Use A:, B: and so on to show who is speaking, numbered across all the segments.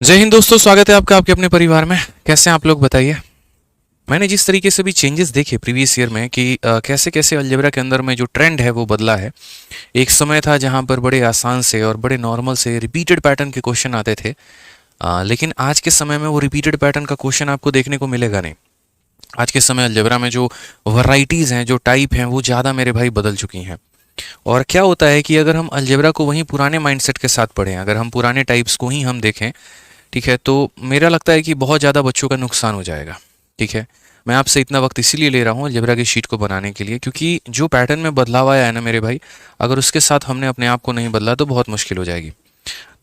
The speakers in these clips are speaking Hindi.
A: जय हिंद दोस्तों, स्वागत है आपका आपके अपने परिवार में। कैसे हैं आप लोग, बताइए। मैंने जिस तरीके से भी चेंजेस देखे प्रीवियस ईयर में कि कैसे कैसे अलजेब्रा के अंदर में जो ट्रेंड है वो बदला है। एक समय था जहां पर बड़े आसान से और बड़े नॉर्मल से रिपीटेड पैटर्न के क्वेश्चन आते थे, लेकिन आज के समय में वो रिपीटेड पैटर्न का क्वेश्चन आपको देखने को मिलेगा नहीं। आज के समय अलजेब्रा में जो वैरायटीज़ हैं, जो टाइप हैं, वो ज़्यादा मेरे भाई बदल चुकी हैं। और क्या होता है कि अगर हम अलजेब्रा को वहीं पुराने माइंडसेट के साथ पढ़ें, अगर हम पुराने टाइप्स को ही हम देखें, ठीक है, तो मेरा लगता है कि बहुत ज़्यादा बच्चों का नुकसान हो जाएगा। ठीक है, मैं आपसे इतना वक्त इसीलिए ले रहा हूँ अलजेब्रा की शीट को बनाने के लिए, क्योंकि जो पैटर्न में बदलाव आया है ना मेरे भाई, अगर उसके साथ हमने अपने आप को नहीं बदला तो बहुत मुश्किल हो जाएगी।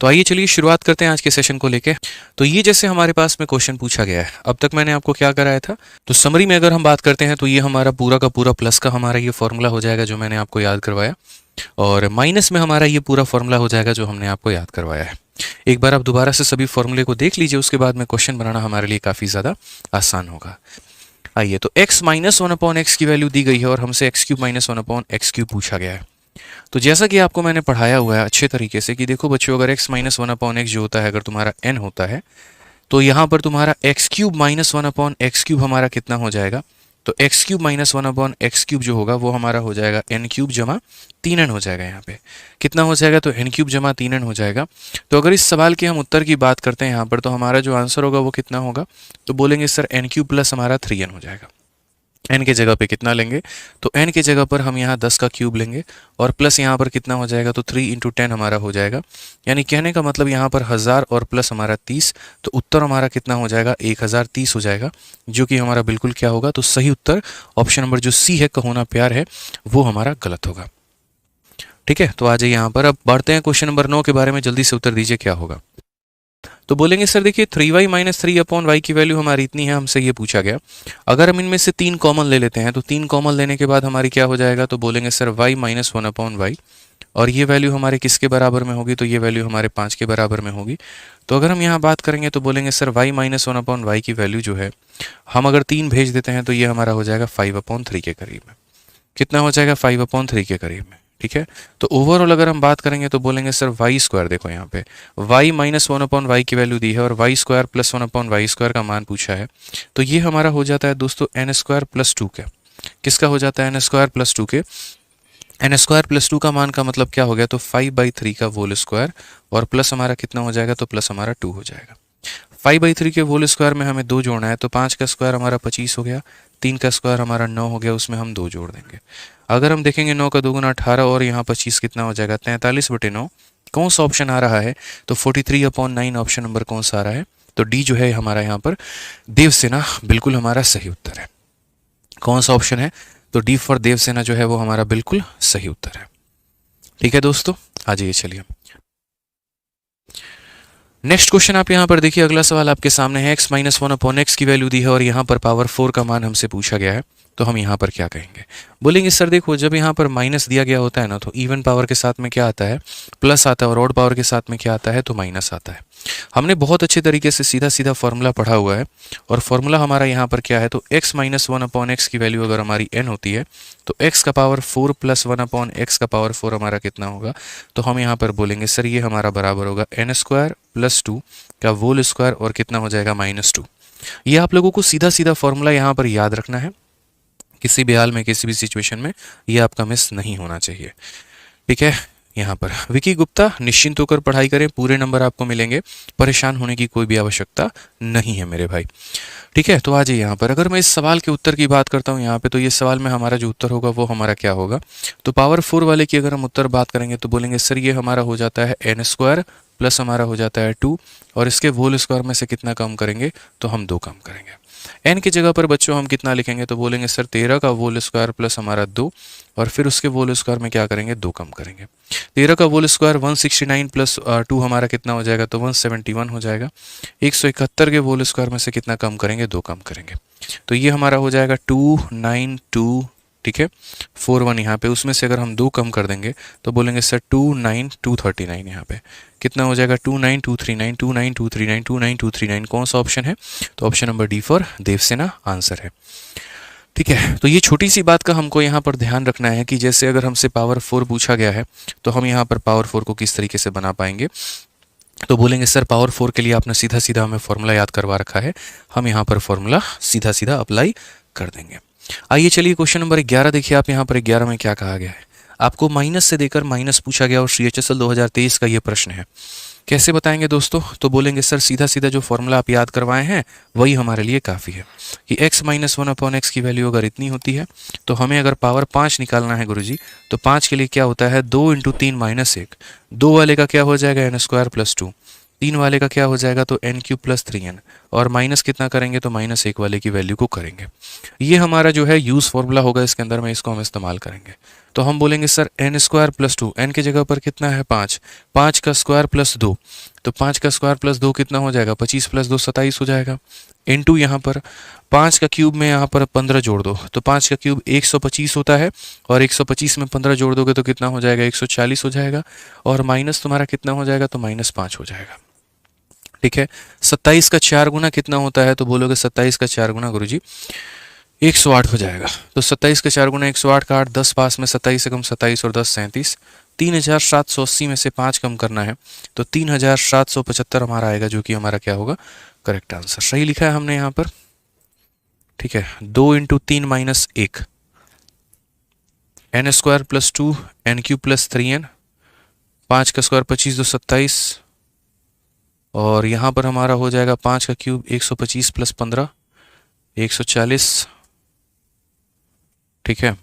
A: तो आइए चलिए शुरुआत करते हैं आज के सेशन को लेके। तो ये जैसे हमारे पास में क्वेश्चन पूछा गया है, अब तक मैंने आपको क्या कराया था, तो समरी में अगर हम बात करते हैं तो ये हमारा पूरा का पूरा प्लस का हमारा ये फॉर्मूला हो जाएगा जो मैंने आपको याद करवाया, और माइनस में हमारा ये पूरा फॉर्मूला हो जाएगा जो हमने आपको याद करवाया है। एक बार आप दोबारा से सभी फॉर्मूले को देख लीजिए, उसके बाद में क्वेश्चन बनाना हमारे लिए काफ़ी ज़्यादा आसान होगा। आइए, तो x minus one upon x की वैल्यू दी गई है और हमसे x cube minus one upon x cube पूछा गया है। तो जैसा कि आपको मैंने पढ़ाया हुआ है अच्छे तरीके से कि देखो बच्चों, अगर x minus one upon x जो होता है, अगर तुम्हारा n होता है, तो यहाँ पर तुम्हारा x cube minus one upon x cube हमारा कितना हो जाएगा, तो x cube minus one upon x cube जो होगा वो हमारा हो जाएगा एन क्यूब जमा 3n हो जाएगा। यहाँ पे कितना हो जाएगा, तो एन क्यूब जमा 3n हो जाएगा। तो अगर इस सवाल के हम उत्तर की बात करते हैं यहाँ पर, तो हमारा जो आंसर होगा वो कितना होगा, तो बोलेंगे सर एन क्यूब प्लस हमारा 3n हो जाएगा। n के जगह पे कितना लेंगे, तो n के जगह पर हम यहाँ 10 का क्यूब लेंगे और प्लस यहाँ पर कितना हो जाएगा, तो 3 इंटू 10 हमारा हो जाएगा। यानी कहने का मतलब यहाँ पर 1000 और प्लस हमारा 30, तो उत्तर हमारा कितना हो जाएगा, 1030 हो जाएगा, जो कि हमारा बिल्कुल क्या होगा, तो सही उत्तर ऑप्शन नंबर जो सी है, कहोना प्यार है, वो हमारा गलत होगा। ठीक है, तो आ जाइए यहाँ पर, अब बढ़ते हैं क्वेश्चन नंबर 9 के बारे में। जल्दी से उत्तर दीजिए क्या होगा। तो बोलेंगे सर देखिए 3y माइनस 3 अपॉन वाई की वैल्यू हमारी इतनी है, हमसे ये पूछा गया। अगर हम इनमें से 3 कॉमन ले लेते हैं, तो 3 कॉमन लेने के बाद हमारी क्या हो जाएगा, तो बोलेंगे sir y minus one upon y, और ये वैल्यू हमारे किसके बराबर में होगी, तो ये वैल्यू हमारे 5 के बराबर में होगी। तो अगर हम यहाँ बात करेंगे तो बोलेंगे sir y minus one upon y की वैल्यू जो है, हम अगर 3 भेज देते हैं तो ये हमारा हो जाएगा 5/3 के करीब में। कितना हो जाएगा, 5/3 के करीब में। ठीक है, तो ओवरऑल अगर हम बात करेंगे तो बोलेंगे सर वाई स्क्वायर, देखो यहाँ पे y minus one upon y की वैल्यू दी है और y square plus one upon y square का मान पूछा है, तो ये हमारा हो जाता है दोस्तों एन स्क्वायर प्लस 2 के। किसका हो जाता है, एन स्क्वायर प्लस 2 के। एन स्क्वायर प्लस 2 का मान का मतलब क्या हो गया, तो 5/3 का होल स्क्वायर, और प्लस हमारा कितना हो जाएगा, तो प्लस हमारा 2 हो जाएगा। 5/3 के होल स्क्वायर में हमें 2 जोड़ना है, तो 5 का स्क्वायर हमारा 25 हो गया, 3 का स्क्वायर हमारा 9 हो गया, उसमें हम 2 जोड़ देंगे। अगर हम देखेंगे 9 का 2 गुना 18 और यहाँ 25 कितना हो जाएगा, 43/9। कौन सा ऑप्शन आ रहा है, तो 43/9 ऑप्शन नंबर कौन सा आ रहा है, तो डी जो है हमारा यहाँ पर देवसेना बिल्कुल हमारा सही उत्तर है। कौन सा ऑप्शन है, तो डी फॉर देवसेना जो है वो हमारा बिल्कुल सही उत्तर है। ठीक है दोस्तों, आ जाइए चलिए नेक्स्ट क्वेश्चन आप यहाँ पर देखिए। अगला सवाल आपके सामने है, x minus one upon x की वैल्यू दी है और यहाँ पर पावर 4 का मान हमसे पूछा गया है, तो हम यहाँ पर क्या कहेंगे। बोलेंगे सर देखो, जब यहाँ पर माइनस दिया गया होता है ना, तो इवन पावर के साथ में क्या आता है, प्लस आता है, और ऑड पावर के साथ में क्या आता है, तो माइनस आता है। हमने बहुत अच्छे तरीके से सीधा सीधा फॉर्मूला पढ़ा हुआ है, और फॉर्मूला हमारा यहाँ पर क्या है, तो x minus one upon x की वैल्यू अगर हमारी n होती है, तो x का पावर 4 प्लस 1 अपॉन एक्स का पावर 4 हमारा कितना होगा, तो हम यहाँ पर बोलेंगे सर ये हमारा बराबर होगा n स्क्वायर प्लस 2 का होल स्क्वायर, और कितना हो जाएगा, -2। ये आप लोगों को सीधा सीधा फॉर्मूला यहाँ पर याद रखना है, किसी भी हाल में किसी भी सिचुएशन में ये आपका मिस नहीं होना चाहिए। ठीक है, यहाँ पर विकी गुप्ता, निश्चिंत होकर पढ़ाई करें, पूरे नंबर आपको मिलेंगे, परेशान होने की कोई भी आवश्यकता नहीं है मेरे भाई। ठीक है, तो आ जाइए यहाँ पर, अगर मैं इस सवाल के उत्तर की बात करता हूँ यहाँ पे, तो ये सवाल में हमारा जो उत्तर होगा वो हमारा क्या होगा, तो पावर 4 वाले की अगर हम उत्तर बात करेंगे तो बोलेंगे सर ये हमारा हो जाता है एन स्क्वायर प्लस हमारा हो जाता है 2, और इसके होल स्क्वायर में से कितना कम करेंगे, तो हम 2 कम करेंगे। एन की जगह पर बच्चों हम कितना लिखेंगे, तो बोलेंगे सर 13 का होल स्क्वायर प्लस हमारा 2, और फिर उसके होल स्क्वायर में क्या करेंगे, 2 कम करेंगे। 13 का होल स्क्वायर 169 प्लस 2 हमारा कितना हो जाएगा, तो 171 हो जाएगा। 171 के होल स्क्वायर में से कितना कम करेंगे, 2 कम करेंगे, तो ये हमारा हो जाएगा 292। ठीक है, 41 यहाँ पे, उसमें से अगर हम 2 कम कर देंगे तो बोलेंगे सर 29239। यहाँ पे कितना हो जाएगा, 29239, 29239, 29239। कौन सा ऑप्शन है, तो option number D for Devsena answer है। ठीक है, तो ये छोटी सी बात का हमको यहाँ पर ध्यान रखना है कि जैसे अगर हमसे पावर 4 पूछा गया है, तो हम यहाँ पर पावर 4 को किस तरीके से बना पाएंगे। तो बोलेंगे सर पावर 4 के लिए आपने सीधा सीधा हमें फॉर्मूला याद करवा रखा है, हम यहाँ पर फॉर्मूला सीधा सीधा अप्लाई कर देंगे। आइए चलिए क्वेश्चन नंबर 11 देखिए आप यहाँ पर 11 में क्या कहा गया है। आपको माइनस से देकर माइनस पूछा गया और CHSL 2023 का ये प्रश्न है। कैसे बताएंगे दोस्तों? तो बोलेंगे सर सीधा सीधा जो फॉर्मूला आप याद करवाए हैं वही हमारे लिए काफ़ी है कि x माइनस 1/x की वैल्यू अगर इतनी होती है तो हमें अगर पावर 5 निकालना है गुरुजी, तो 5 के लिए क्या होता है 2 × 3 - 1। 2 वाले का क्या हो जाएगा n² + 2, 3 वाले का क्या हो जाएगा तो n³ + 3n, और माइनस कितना करेंगे तो -1 वाले की वैल्यू को करेंगे। ये हमारा जो है यूज़ फॉर्मूला होगा इसके अंदर में, इसको हम इस्तेमाल करेंगे। तो हम बोलेंगे सर n² + 2, n की जगह पर कितना है 5, 5 का स्क्वायर + 2, तो 5 का स्क्वायर + 2 कितना हो जाएगा 25 + 2 27 हो जाएगा। इनटू यहाँ पर 5 का क्यूब में यहाँ पर 15 जोड़ दो, तो 5 का क्यूब 125 होता है, और 125 में 15 जोड़ दोगे तो कितना हो जाएगा 140 हो जाएगा, और माइनस तुम्हारा कितना हो जाएगा तो -5 हो जाएगा। ठीक है, 27 का 4 गुना कितना होता है, तो बोलोगे 27 का 4 गुना गुरुजी 108 हो जाएगा। तो 27 का 4 गुना 108 का 8, 10 पास में 27 से कम 27 और 10 37, 3780 में से 5 कम करना है तो 3775 हमारा आएगा, जो कि हमारा क्या होगा करेक्ट आंसर। सही लिखा है हमने यहाँ पर। ठीक है, 2 × 3 - 1, n² + 2, n³ + 3n, 5 का स्क्वायर 25 2 27, और यहाँ पर हमारा हो जाएगा 5 का क्यूब 125 + 15 140। ठीक है,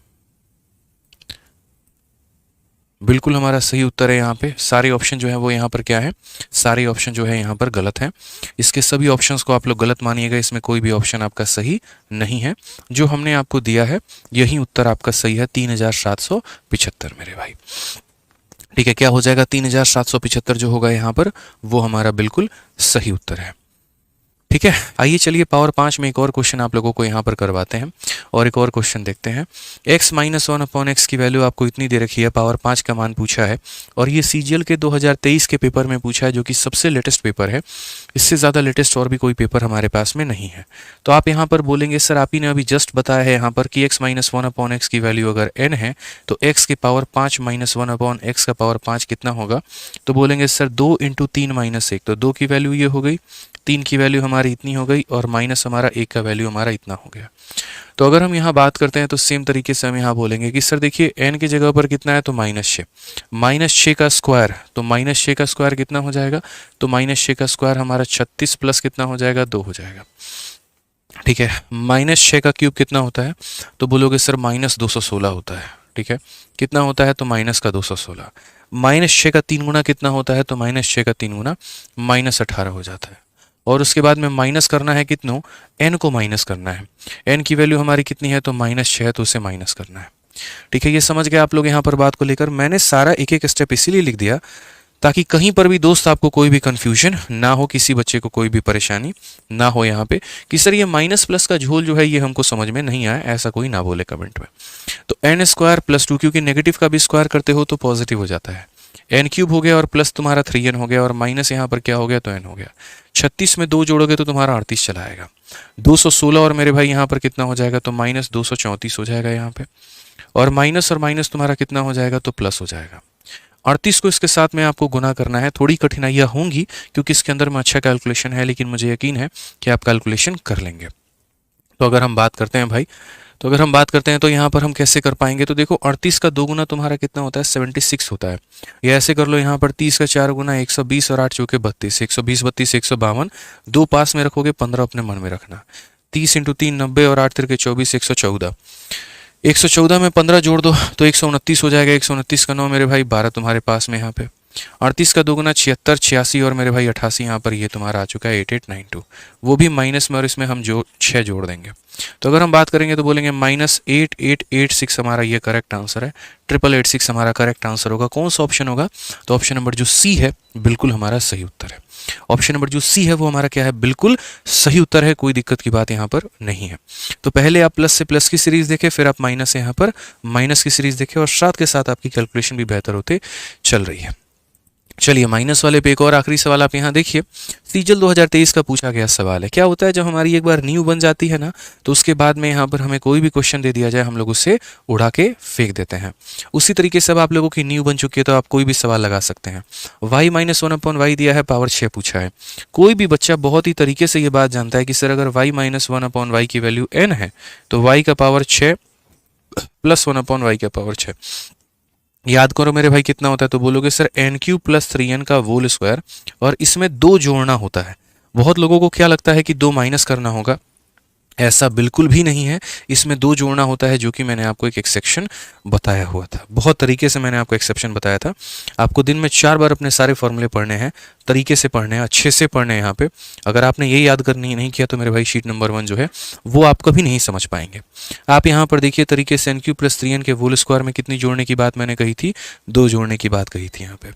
A: बिल्कुल हमारा सही उत्तर है। यहाँ पे सारे ऑप्शन जो है वो यहाँ पर क्या है, सारे ऑप्शन जो है यहाँ पर गलत हैं। इसके सभी ऑप्शंस को आप लोग गलत मानिएगा, इसमें कोई भी ऑप्शन आपका सही नहीं है। जो हमने आपको दिया है यही उत्तर आपका सही है, 3775 मेरे भाई। ठीक है, क्या हो जाएगा 3775 जो होगा यहाँ पर वो हमारा बिल्कुल सही उत्तर है। ठीक है, आइए चलिए पावर 5 में एक और क्वेश्चन आप लोगों को यहाँ पर करवाते हैं और एक और क्वेश्चन देखते हैं। x - 1/x की वैल्यू आपको इतनी दे रखी है, पावर 5 का मान पूछा है, और ये CGL के 2023 के पेपर में पूछा है, जो कि सबसे लेटेस्ट पेपर है। इससे ज़्यादा लेटेस्ट और भी कोई पेपर हमारे पास में नहीं है। तो आप यहाँ पर बोलेंगे सर आप ही ने अभी जस्ट बताया है यहाँ पर कि x - 1/x की वैल्यू अगर n है तो x की पावर 5 - 1/x का पावर 5 कितना होगा, तो बोलेंगे सर 2 × 3 - 1, तो 2 की वैल्यू ये हो गई, 3 की वैल्यू हमारी इतनी हो गई, और माइनस हमारा 1 का वैल्यू हमारा इतना हो गया। तो अगर हम यहाँ बात करते हैं तो सेम तरीके से हम यहाँ बोलेंगे कि सर देखिए n की जगह पर कितना है तो -6, -6 का स्क्वायर, तो -6 का स्क्वायर कितना हो जाएगा, तो -6 का स्क्वायर हमारा 36 प्लस कितना हो जाएगा 2 हो जाएगा। ठीक है, -6 का क्यूब कितना होता है, तो बोलोगे सर -216 होता है। ठीक है, कितना होता है तो माइनस का 216, -6 का 3 गुना कितना होता है, तो -6 का 3 गुना -18 हो जाता है। और उसके बाद में माइनस करना है कितनों, n को माइनस करना है। n की वैल्यू हमारी कितनी है तो -6 है, तो उसे माइनस करना है। ठीक है, ये समझ गए आप लोग यहाँ पर बात को लेकर। मैंने सारा एक एक स्टेप इसीलिए लिख दिया ताकि कहीं पर भी दोस्त आपको कोई भी कंफ्यूजन ना हो, किसी बच्चे को कोई भी परेशानी ना हो यहाँ पे कि सर ये माइनस प्लस का झोल जो है ये हमको समझ में नहीं आया, ऐसा कोई ना बोले कमेंट में। तो n² + 2, क्योंकि नेगेटिव का भी स्क्वायर करते हो तो पॉजिटिव हो जाता है, n³ हो गया और प्लस तुम्हारा 3n हो गया, और माइनस यहाँ पर क्या हो गया तो n हो गया। 36 में 2 जोड़ोगे तो तुम्हारा 38 चला आएगा, 216, और मेरे भाई यहाँ पर कितना हो जाएगा तो -234 हो जाएगा यहाँ पे, और माइनस तुम्हारा कितना हो जाएगा तो प्लस हो जाएगा। 38 को इसके साथ में आपको गुना करना है। थोड़ी कठिनाइयाँ होंगी क्योंकि इसके अंदर में अच्छा कैलकुलेशन है, लेकिन मुझे यकीन है कि आप कैलकुलेशन कर लेंगे। तो अगर हम बात करते हैं भाई, तो अगर हम बात करते हैं तो यहाँ पर हम कैसे कर पाएंगे, तो देखो 38 का 2 गुना तुम्हारा कितना होता है 76 होता है। ये ऐसे कर लो, यहाँ पर 30 का 4 गुना 120 और 8 चौके 32, 120 32 152, 2 पास में रखोगे 15 अपने मन में रखना। 30 × 3 90 और 8 तिरके 24 114, 114 में 15 जोड़ दो तो 129 हो जाएगा, 129 का 9 मेरे भाई 12 तुम्हारे पास में यहाँ पे। 38 का 2 गुना 76 86 और मेरे भाई 88 यहाँ पर ये तुम्हारा आ चुका है 8892, वो भी माइनस में, और इसमें हम जो 6 जोड़ देंगे। तो अगर हम बात करेंगे तो बोलेंगे -8886 हमारा ये करेक्ट आंसर है, 8886 हमारा करेक्ट आंसर होगा। कौन सा ऑप्शन होगा, तो ऑप्शन नंबर जो सी है बिल्कुल हमारा सही उत्तर है। ऑप्शन नंबर जो सी है वो हमारा क्या है, बिल्कुल सही उत्तर है, कोई दिक्कत की बात यहाँ पर नहीं है। तो पहले आप प्लस से प्लस की सीरीज देखें, फिर आप माइनस से यहाँ पर माइनस की सीरीज देखें, और साथ के साथ आपकी कैलकुलेशन भी बेहतर होते चल रही है। चलिए माइनस वाले पे एक और आखिरी सवाल आप यहाँ देखिए। सीजल 2023 का पूछा गया सवाल है। क्या होता है जब हमारी एक बार न्यू बन जाती है ना, तो उसके बाद में यहाँ पर हमें कोई भी क्वेश्चन दे दिया जाए हम लोग उसे उड़ा के फेंक देते हैं। उसी तरीके से अब आप लोगों की न्यू बन चुकी है तो आप कोई भी सवाल लगा सकते हैं। y माइनस 1/y दिया है, पावर 6 पूछा है। कोई भी बच्चा बहुत ही तरीके से ये बात जानता है कि सर अगर y माइनस 1/y की वैल्यू n है तो y का पावर 6 प्लस 1/y का पावर 6। याद करो मेरे भाई कितना होता है, तो बोलोगे सर n³ प्लस 3n का होल स्क्वायर, और इसमें 2 जोड़ना होता है। बहुत लोगों को क्या लगता है कि 2 माइनस करना होगा, ऐसा बिल्कुल भी नहीं है। इसमें 2 जोड़ना होता है, जो कि मैंने आपको एक एक्सेप्शन बताया हुआ था। बहुत तरीके से मैंने आपको एक्सेप्शन बताया था। आपको दिन में 4 बार अपने सारे फॉर्मूले पढ़ने हैं, तरीके से पढ़ने हैं, अच्छे से पढ़ने हैं। यहाँ पे अगर आपने ये याद करनी नहीं किया तो मेरे भाई शीट नंबर 1 जो है वो आप कभी नहीं समझ पाएंगे। आप यहाँ पर देखिए तरीके से n³ प्लस 3n के होल स्क्वायर में कितनी जोड़ने की बात मैंने कही थी, 2 जोड़ने की बात कही थी यहाँ पे।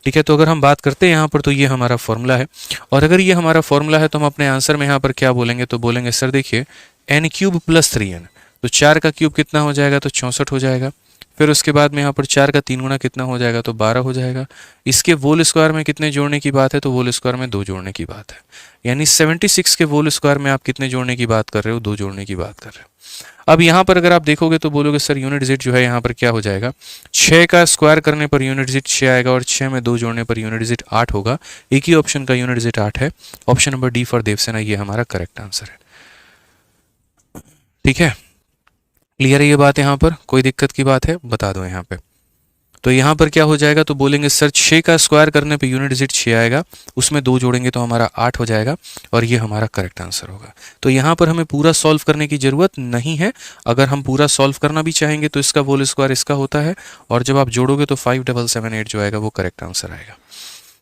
A: ठीक है, तो अगर हम बात करते हैं यहाँ पर तो ये हमारा फॉर्मूला है, और अगर ये हमारा फॉर्मूला है तो हम अपने आंसर में यहाँ पर क्या बोलेंगे, तो बोलेंगे सर देखिए n³ प्लस 3n, तो 4 का क्यूब कितना हो जाएगा, तो 64 हो जाएगा। फिर उसके बाद में यहाँ पर 4 का 3 गुना कितना हो जाएगा, तो 12 हो जाएगा। इसके होल स्क्वायर में कितने जोड़ने की बात है, तो होल स्क्वायर में 2 जोड़ने की बात है। यानी 76 के होल स्क्वायर में आप कितने जोड़ने की बात कर रहे हो, 2 जोड़ने की बात कर रहे हो। अब यहाँ पर अगर आप देखोगे तो बोलोगे सर यूनिट डिजिट जो है यहाँ पर क्या हो जाएगा, 6 का स्क्वायर करने पर यूनिट डिजिट 6 आएगा, और 6 में 2 जोड़ने पर यूनिट डिजिट 8 होगा। एक ही ऑप्शन का यूनिट डिजिट 8 है। Option number D for Devsena, ये हमारा करेक्ट आंसर है। ठीक है, क्लियर है ये बात? यहाँ पर कोई दिक्कत की बात है बता दो यहाँ पे। तो यहाँ पर क्या हो जाएगा, तो बोलेंगे सर 6 का स्क्वायर करने पे यूनिट डिजिट 6 आएगा, उसमें 2 जोड़ेंगे तो हमारा 8 हो जाएगा, और ये हमारा करेक्ट आंसर होगा। तो यहाँ पर हमें पूरा सॉल्व करने की ज़रूरत नहीं है। अगर हम पूरा सॉल्व करना भी चाहेंगे तो इसका होल स्क्वायर इसका होता है, और जब आप जोड़ोगे तो 5778 जो आएगा वो करेक्ट आंसर आएगा।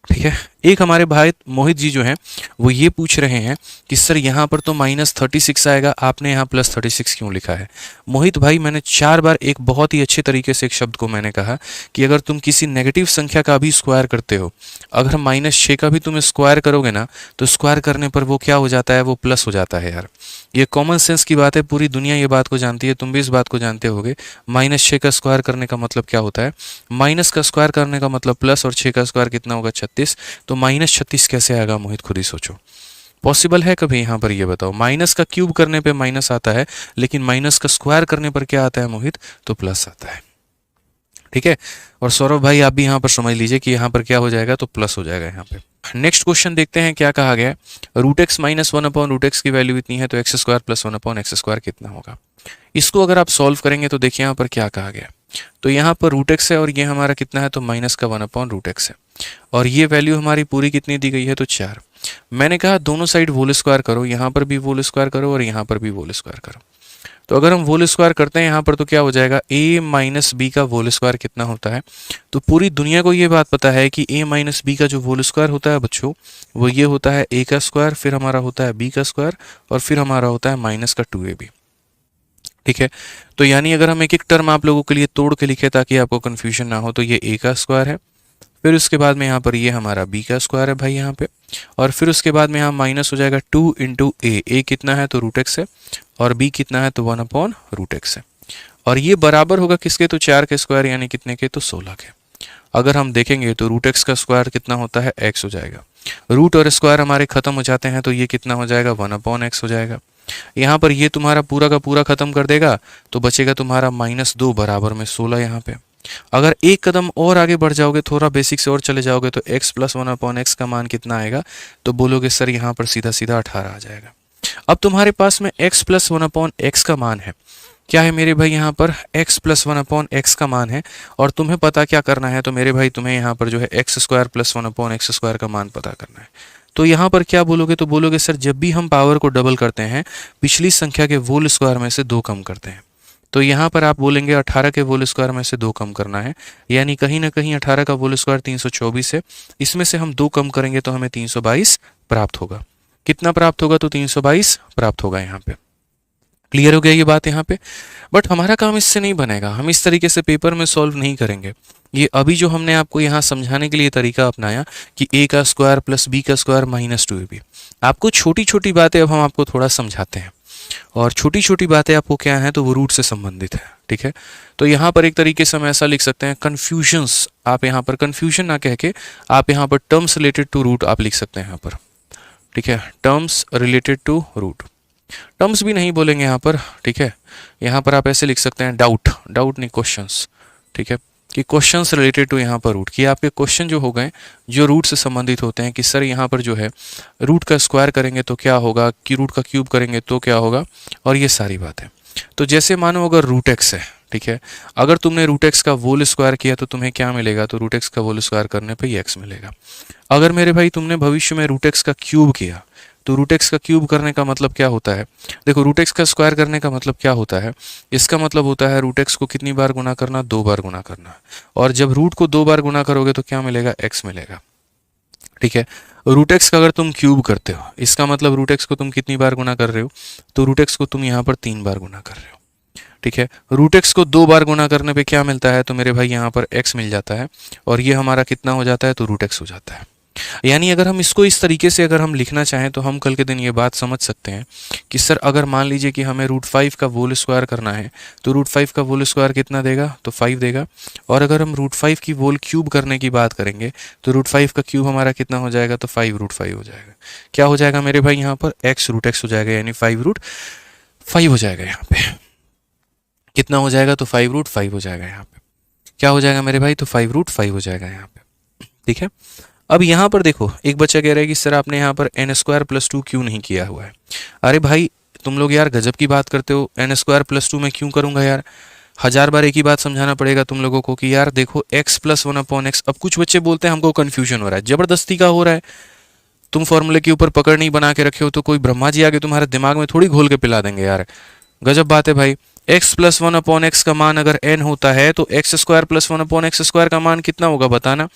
A: ठीक है, एक हमारे भाई मोहित जी जो हैं वो ये पूछ रहे हैं कि सर यहाँ पर तो -36 आएगा, आपने यहाँ +36 क्यों लिखा है? मोहित भाई मैंने 4 बार एक बहुत ही अच्छे तरीके से एक शब्द को मैंने कहा कि अगर तुम किसी नेगेटिव संख्या का भी स्क्वायर करते हो, अगर -6 का भी तुम स्क्वायर करोगे ना, तो स्क्वायर करने पर वो क्या हो जाता है, वो प्लस हो जाता है यार। ये कॉमन सेंस की बात है, पूरी दुनिया ये बात को जानती है, तुम भी इस बात को जानते होगे। -6 का स्क्वायर करने का मतलब क्या होता है, माइनस का स्क्वायर करने का मतलब प्लस, और 6 का स्क्वायर कितना होगा, 36। तो -36 कैसे आएगा मोहित, खुद ही सोचो। पॉसिबल है कभी? यहाँ पर ये बताओ, माइनस का क्यूब करने पे माइनस आता है, लेकिन माइनस का स्क्वायर करने पर क्या आता है मोहित, तो प्लस आता है। ठीक है, और सौरभ भाई आप भी यहाँ पर समझ लीजिए कि यहाँ पर क्या हो जाएगा, तो प्लस हो जाएगा यहाँ पे। नेक्स्ट क्वेश्चन देखते हैं क्या कहा गया है। √x माइनस 1/√x की वैल्यू इतनी है, तो x² प्लस 1/x² कितना होगा? इसको अगर आप सॉल्व करेंगे तो देखिए यहाँ पर क्या कहा गया। तो यहाँ पर √x है, और ये हमारा कितना है, तो माइनस का 1/√x है, और ये वैल्यू हमारी पूरी कितनी दी गई है, तो 4। मैंने कहा दोनों साइड होल स्क्वायर करो, यहाँ पर भी होल स्क्वायर करो और यहाँ पर भी होल स्क्वायर करो। तो अगर हम होल स्क्वायर करते हैं यहाँ पर तो क्या हो जाएगा, a माइनस बी का होल स्क्वायर कितना होता है। तो पूरी दुनिया को ये बात पता है कि a माइनस बी का जो होल स्क्वायर होता है बच्चों, वो ये होता है a का स्क्वायर, फिर हमारा होता है b का स्क्वायर, और फिर हमारा होता है माइनस का 2ab। ठीक है, तो यानी अगर हम एक एक टर्म आप लोगों के लिए तोड़ के लिखे ताकि आपको कन्फ्यूजन ना हो, तो ये a का स्क्वायर है, फिर उसके बाद में यहाँ पर ये हमारा b का स्क्वायर है भाई यहाँ पे, और फिर उसके बाद में यहाँ माइनस हो जाएगा 2 इंटू a कितना है, तो √x है, और b कितना है, तो 1/√x है, और ये बराबर होगा किसके, तो 4 के स्क्वायर, यानी कितने के, तो 16 के। अगर हम देखेंगे तो √x का स्क्वायर कितना होता है, x हो जाएगा। रूट और स्क्वायर हमारे खत्म हो जाते हैं, तो ये कितना हो जाएगा, 1/x हो जाएगा। यहाँ पर ये तुम्हारा पूरा का पूरा खत्म कर देगा, तो बचेगा तुम्हारा -2 बराबर में 16 यहाँ पे। अगर एक कदम और आगे बढ़ जाओगे, थोड़ा बेसिक से और चले जाओगे, तो x प्लस 1/x का मान कितना आएगा, तो बोलोगे सर यहाँ पर सीधा सीधा 18 आ जाएगा। अब तुम्हारे पास में x प्लस 1/x का मान है, क्या है मेरे भाई, यहाँ पर x प्लस 1/x का मान है, और तुम्हें पता क्या करना है, तो मेरे भाई तुम्हें यहाँ पर जो है x² प्लस 1/x² का मान पता करना है। तो यहाँ पर क्या बोलोगे, तो बोलोगे सर जब भी हम पावर को डबल करते हैं, पिछली संख्या के होल स्क्वायर में से 2 कम करते हैं। तो यहाँ पर आप बोलेंगे 18 के होल स्क्वायर में से 2 कम करना है, यानी कहीं ना कहीं 18 का होल स्क्वायर 324 है, इसमें से हम 2 कम करेंगे तो हमें 322 प्राप्त होगा। कितना प्राप्त होगा, तो 322 प्राप्त होगा यहाँ पे। क्लियर हो गया ये बात यहाँ पे। बट हमारा काम इससे नहीं बनेगा, हम इस तरीके से पेपर में सॉल्व नहीं करेंगे। ये अभी जो हमने आपको यहाँ समझाने के लिए तरीका अपनाया कि a का स्क्वायर प्लस b का स्क्वायर माइनस 2ab, आपको छोटी छोटी बातें अब हम आपको थोड़ा समझाते हैं। और छोटी छोटी बातें आपको क्या है तो वो रूट से संबंधित है, ठीक है। तो यहाँ पर एक तरीके से हम ऐसा लिख सकते हैं कन्फ्यूजन्स, आप यहाँ पर कन्फ्यूजन ना कह के आप यहाँ पर टर्म्स रिलेटेड टू रूट आप लिख सकते हैं यहाँ पर, ठीक है, terms related to root. Terms भी नहीं बोलेंगे यहाँ पर, ठीक है, यहाँ पर आप ऐसे लिख सकते हैं डाउट, डाउट नहीं क्वेश्चंस, ठीक है, कि क्वेश्चंस रिलेटेड टू यहाँ पर रूट, कि आपके क्वेश्चन जो हो गए जो रूट से संबंधित होते हैं कि सर यहाँ पर जो है रूट का स्क्वायर करेंगे तो क्या होगा, कि रूट का क्यूब करेंगे तो क्या होगा, और ये सारी बातें। तो जैसे मानो अगर रूट एक्स है, ठीक है, अगर तुमने रूट एक्स का होल स्क्वायर किया तो तुम्हें क्या मिलेगा, तो रूट एक्स का होल स्क्वायर करने पे ही एक्स मिलेगा। अगर मेरे भाई तुमने भविष्य में रूट एक्स का क्यूब किया तो रूट एक्स का क्यूब करने का मतलब क्या होता है, देखो रूट एक्स का स्क्वायर करने का मतलब क्या होता है, इसका मतलब होता है रूट एक्स को कितनी बार गुना करना, 2 बार गुना करना, और जब रूट को 2 बार गुना करोगे तो क्या मिलेगा, एक्स मिलेगा, ठीक है। रूट एक्स का अगर तुम क्यूब करते हो इसका मतलब रूट एक्स को तुम कितनी बार गुना कर रहे हो, तो रूट एक्स को तुम यहाँ पर 3 बार गुना कर रहे हो, ठीक है। रूट एक्स को 2 बार गुना करने पे क्या मिलता है, तो मेरे भाई यहाँ पर एक्स मिल जाता है, और ये हमारा कितना हो जाता है, तो रूट एक्स हो जाता है। यानी अगर हम इसको इस तरीके से अगर हम लिखना चाहें तो हम कल के दिन ये बात समझ सकते हैं कि सर अगर मान लीजिए कि हमें √5 का होल स्क्वायर करना है तो √5 का होल स्क्वायर कितना देगा, तो 5 देगा, और अगर हम √5 की होल क्यूब करने की बात करेंगे तो √5 का क्यूब हमारा कितना हो जाएगा, तो 5√5 हो जाएगा। क्या हो जाएगा मेरे भाई यहाँ पर, x√x हो जाएगा, यानी 5√5 हो जाएगा। यहाँ पे कितना हो जाएगा, तो 5√5 हो जाएगा। यहाँ पे क्या हो जाएगा मेरे भाई, तो 5√5 हो जाएगा यहाँ पे, ठीक है। अब यहाँ पर देखो एक बच्चा कह रहा है कि सर आपने यहाँ पर n² + 2 क्यों नहीं किया हुआ है। अरे भाई तुम लोग यार गजब की बात करते हो, n² + 2 मैं क्यों करूँगा यार, 1000 बार एक ही बात समझाना पड़ेगा तुम लोगों को कि यार देखो x + 1/x। अब कुछ बच्चे बोलते हैं हमको कन्फ्यूजन हो रहा है, जबरदस्ती का हो रहा है, तुम फॉर्मूले के ऊपर पकड़ नहीं बना के रखे हो तो कोई ब्रह्मा जी आगे तुम्हारे दिमाग में थोड़ी घोल के पिला देंगे यार, गजब बात है भाई। x + 1/x का मान अगर n होता है तो x² + 1/x² का मान कितना होगा बताना,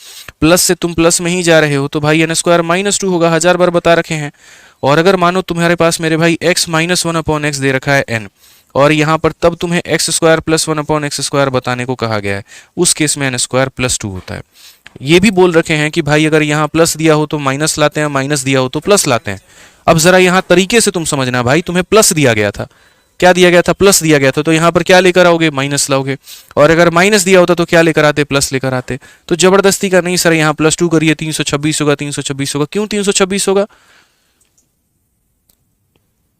A: प्लस से तुम प्लस में ही जा रहे हो तो भाई n² -2 होगा, 1000 बार बता रखे हैं। और अगर मानो तुम्हारे पास मेरे भाई x - 1/x दे रखा है n, और यहाँ पर तब तुम्हें x² + 1/x² बताने को कहा गया है, उस केस में n² + 2 होता है। ये भी बोल रखे हैं कि भाई अगर यहाँ प्लस दिया हो तो माइनस लाते हैं, माइनस दिया हो तो प्लस लाते हैं। अब जरा यहाँ तरीके से तुम समझना भाई, तुम्हें प्लस दिया गया था, क्या दिया गया था, प्लस दिया गया था, तो यहाँ पर क्या लेकर आओगे, माइनस लाओगे, और अगर माइनस दिया होता तो क्या लेकर आते, प्लस लेकर आते। तो जबरदस्ती का नहीं सर यहाँ +2 करिए 326 होगा, 326 होगा, क्यों 326 होगा,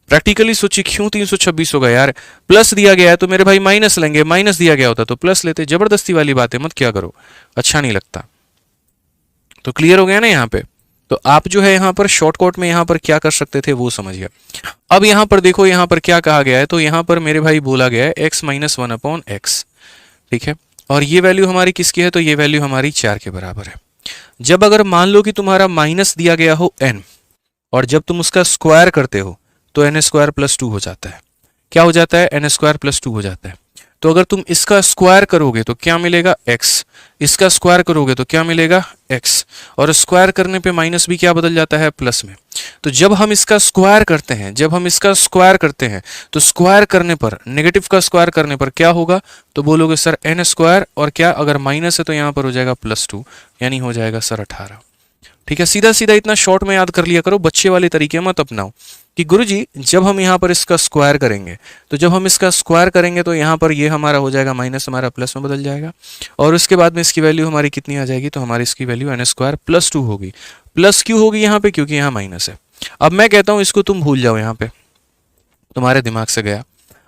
A: प्रैक्टिकली सोचिए क्यों 326 होगा यार, प्लस दिया गया है तो मेरे भाई माइनस लेंगे, माइनस दिया गया होता तो प्लस लेते, जबरदस्ती वाली बातें मत क्या करो, अच्छा नहीं लगता। तो क्लियर हो गया ना यहाँ पे। तो आप जो है यहाँ पर शॉर्टकट में यहाँ पर क्या कर सकते थे वो समझिए। अब यहाँ पर देखो यहाँ पर क्या कहा गया है, तो यहाँ पर मेरे भाई बोला गया है x - 1/x, ठीक है, और ये वैल्यू हमारी किसकी है, तो ये वैल्यू हमारी 4 के बराबर है। जब अगर मान लो कि तुम्हारा माइनस दिया गया हो n, और जब तुम उसका स्क्वायर करते हो तो n² + 2 हो जाता है, क्या हो जाता है, n² + 2 हो जाता है। तो अगर तुम इसका स्क्वायर करोगे तो क्या मिलेगा, x, इसका स्क्वायर करोगे तो क्या मिलेगा, x, और स्क्वायर करने पे माइनस भी क्या बदल जाता है, प्लस में। तो जब हम इसका स्क्वायर करते हैं, जब हम इसका स्क्वायर करते हैं तो स्क्वायर करने पर, नेगेटिव का स्क्वायर करने पर क्या होगा, तो बोलोगे सर n², और क्या अगर माइनस है तो यहाँ पर हो जाएगा +2, यानी हो जाएगा सर 18। ठीक है, सीधा सीधा इतना शॉर्ट में याद कर लिया करो, बच्चे वाले तरीके मत अपनाओ कि गुरुजी जब हम यहाँ पर इसका स्क्वायर करेंगे, तो जब हम इसका स्क्वायर करेंगे तो यहाँ पर ये हमारा हो जाएगा माइनस, हमारा प्लस में बदल जाएगा, और उसके बाद में इसकी वैल्यू हमारी कितनी आ जाएगी, तो हमारी इसकी वैल्यू n² + 2 होगी। प्लस क्यों होगी यहाँ पे, क्योंकि यहाँ माइनस है। अब मैं कहता हूँ इसको तुम भूल जाओ, यहाँ पे तुम्हारे दिमाग से गया,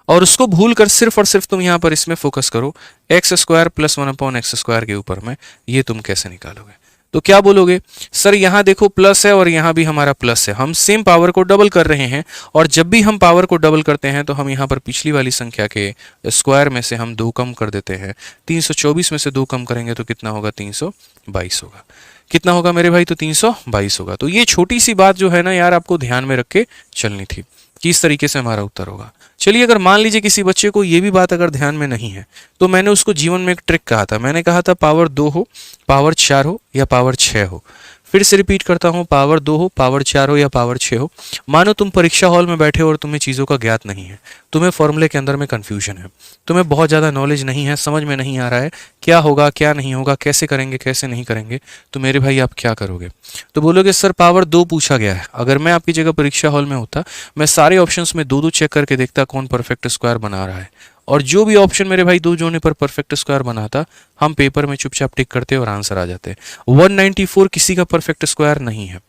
A: और उसको भूल कर सिर्फ और सिर्फ तुम यहाँ पर इसमें फोकस करो, x² + 1/x² के ऊपर में, ये तुम कैसे निकालोगे। तो क्या बोलोगे, सर यहाँ देखो प्लस है और यहाँ भी हमारा प्लस है, हम सेम पावर को डबल कर रहे हैं, और जब भी हम पावर को डबल करते हैं तो हम यहाँ पर पिछली वाली संख्या के स्क्वायर में से हम 2 कम कर देते हैं। 324 में से 2 कम करेंगे तो कितना होगा, 322 होगा। कितना होगा मेरे भाई, तो 322 होगा। तो ये छोटी सी बात जो है ना यार, आपको ध्यान में रख के चलनी थी कि इस तरीके से हमारा उत्तर होगा। चलिए, अगर मान लीजिए किसी बच्चे को ये भी बात अगर ध्यान में नहीं है, तो मैंने उसको जीवन में एक ट्रिक कहा था, मैंने कहा था पावर 2 हो, पावर 4 हो या पावर 6 हो, फिर से रिपीट करता हूँ, पावर 2 हो, पावर 4 हो या पावर 6 हो, मानो तुम परीक्षा हॉल में बैठे हो और तुम्हें चीज़ों का ज्ञात नहीं है, तुम्हें फॉर्मूले के अंदर में कन्फ्यूजन है, तुम्हें बहुत ज़्यादा नॉलेज नहीं है, समझ में नहीं आ रहा है क्या होगा क्या नहीं होगा, कैसे करेंगे कैसे नहीं करेंगे, तो मेरे भाई आप क्या करोगे? तो बोलोगे सर पावर 2 पूछा गया है। अगर मैं आपकी जगह परीक्षा हॉल में होता, मैं सारे ऑप्शंस में दो दो चेक करके देखता कौन परफेक्ट स्क्वायर बना रहा है, और जो भी ऑप्शन मेरे भाई दो जोड़ने पर परफेक्ट स्क्वायर बनाता, हम पेपर में चुपचाप टिक करते और आंसर आ जाते। 194 किसी का परफेक्ट स्क्वायर नहीं है,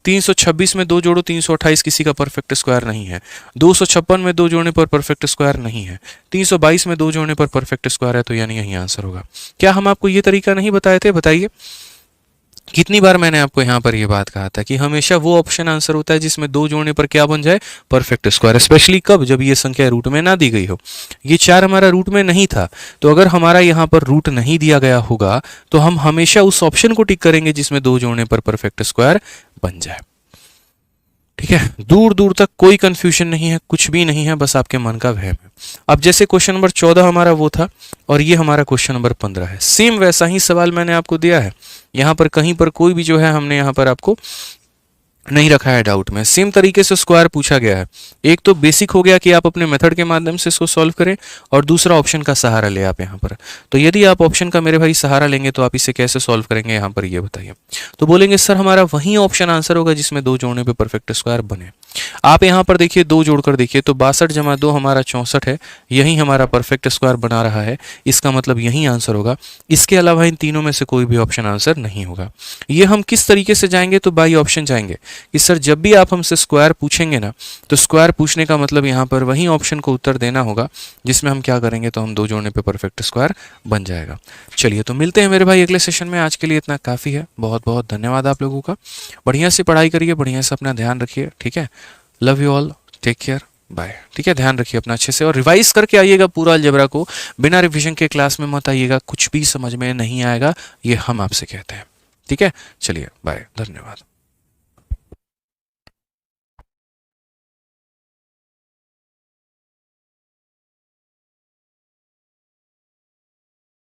A: 326 में दो जोड़ो 328 किसी का परफेक्ट स्क्वायर नहीं है, 256 में दो जोड़ने पर परफेक्ट स्क्वायर नहीं है, 322 में दो जोड़ने पर परफेक्ट स्क्वायर है, तो यानी यही आंसर होगा। क्या हम आपको ये तरीका नहीं बताए थे? बताइए कितनी बार मैंने आपको यहां पर यह बात कहा था कि हमेशा वो ऑप्शन आंसर होता है जिसमें दो जोड़ने पर क्या बन जाए, परफेक्ट स्क्वायर। स्पेशली कब? जब ये संख्या रूट में ना दी गई हो। ये 4 हमारा रूट में नहीं था, तो अगर हमारा यहां पर रूट नहीं दिया गया होगा तो हम हमेशा उस ऑप्शन को टिक करेंगे जिसमें दो जोड़ने पर परफेक्ट स्क्वायर बन जाए। ठीक है, दूर दूर तक कोई कंफ्यूजन नहीं है, कुछ भी नहीं है, बस आपके मन का वहम है। अब जैसे क्वेश्चन नंबर 14 हमारा वो था और ये हमारा क्वेश्चन नंबर 15 है, सेम वैसा ही सवाल मैंने आपको दिया है। यहाँ पर कहीं पर कोई भी जो है हमने यहाँ पर आपको नहीं रखा है डाउट में, सेम तरीके से स्क्वायर पूछा गया है। एक तो बेसिक हो गया कि आप अपने मेथड के माध्यम से इसको सॉल्व करें, और दूसरा ऑप्शन का सहारा ले आप यहाँ पर। तो यदि आप ऑप्शन का मेरे भाई सहारा लेंगे तो आप इसे कैसे सॉल्व करेंगे यहाँ पर ये बताइए। तो बोलेंगे सर हमारा वही ऑप्शन आंसर होगा जिसमें दो जोड़ने पे परफेक्ट स्क्वायर बने। आप यहाँ पर देखिए, दो जोड़कर देखिए तो 62 जमा 2 हमारा 64 है, यही हमारा परफेक्ट स्क्वायर बना रहा है, इसका मतलब यही आंसर होगा। इसके अलावा इन तीनों में से कोई भी ऑप्शन आंसर नहीं होगा। ये हम किस तरीके से जाएंगे? तो बाई ऑप्शन जाएंगे कि सर जब भी आप हमसे स्क्वायर पूछेंगे ना, तो स्क्वायर पूछने का मतलब यहाँ पर वही ऑप्शन को उत्तर देना होगा जिसमें हम क्या करेंगे, तो हम दो जोड़ने पे परफेक्ट स्क्वायर बन जाएगा। चलिए तो मिलते हैं मेरे भाई अगले सेशन में। आज के लिए इतना काफ़ी है, बहुत बहुत धन्यवाद आप लोगों का। बढ़िया से पढ़ाई करिए, बढ़िया से अपना ध्यान रखिए, ठीक है। Love you all, take care, bye. ठीक है, ध्यान रखिए अपना अच्छे से, और रिवाइज करके आइएगा पूरा अलजेब्रा को। बिना रिवीजन के क्लास में मत आइएगा, कुछ भी समझ में नहीं आएगा, ये हम आपसे कहते हैं। ठीक है, चलिए बाय, धन्यवाद।